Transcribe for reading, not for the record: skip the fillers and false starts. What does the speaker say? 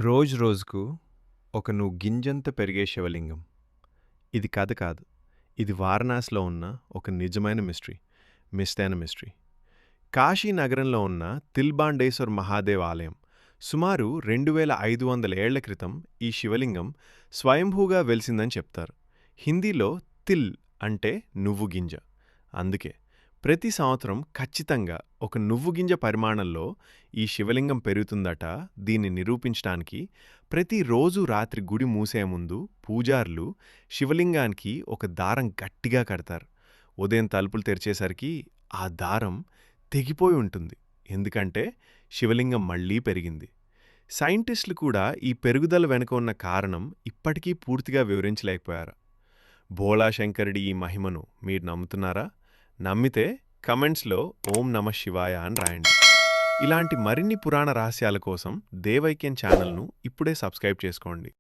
రోజు రోజుకు ఒక నువ్వు గింజంత పెరిగే శివలింగం. ఇది కథ కాదు. ఇది వారణాసిలో ఉన్న ఒక నిజమైన మిస్టైన మిస్టరీ. కాశీ నగరంలో ఉన్న తిల్బాండేశ్వర్ మహాదేవ్ ఆలయం. సుమారు 2500 ఏళ్ల క్రితం ఈ శివలింగం స్వయంభూగా వెలిసిందని చెప్తారు. హిందీలో తిల్ అంటే నువ్వు గింజ. అందుకే ప్రతి సంవత్సరం ఖచ్చితంగా ఒక నువ్వు గింజ పరిమాణంలో ఈ శివలింగం పెరుగుతుందట. దీన్ని నిరూపించడానికి ప్రతిరోజు రాత్రి గుడి మూసే ముందు పూజారులు శివలింగానికి ఒక దారం గట్టిగా కడతారు. ఉదయం తలుపులు తెరిచేసరికి ఆ దారం తెగిపోయి ఉంటుంది. ఎందుకంటే శివలింగం మళ్లీ పెరిగింది. సైంటిస్టులు కూడా ఈ పెరుగుదల వెనుక ఉన్న కారణం ఇప్పటికీ పూర్తిగా వివరించలేకపోయారు. భోళాశంకరుడి ఈ మహిమను మీరు నమ్ముతున్నారా? నమ్మితే కమెంట్స్లో ఓం నమః శివాయ అని రాయండి. ఇలాంటి మరిన్ని పురాణ రహస్యాల కోసం దేవైక్యం ఛానల్ను ఇప్పుడే సబ్స్క్రైబ్ చేసుకోండి.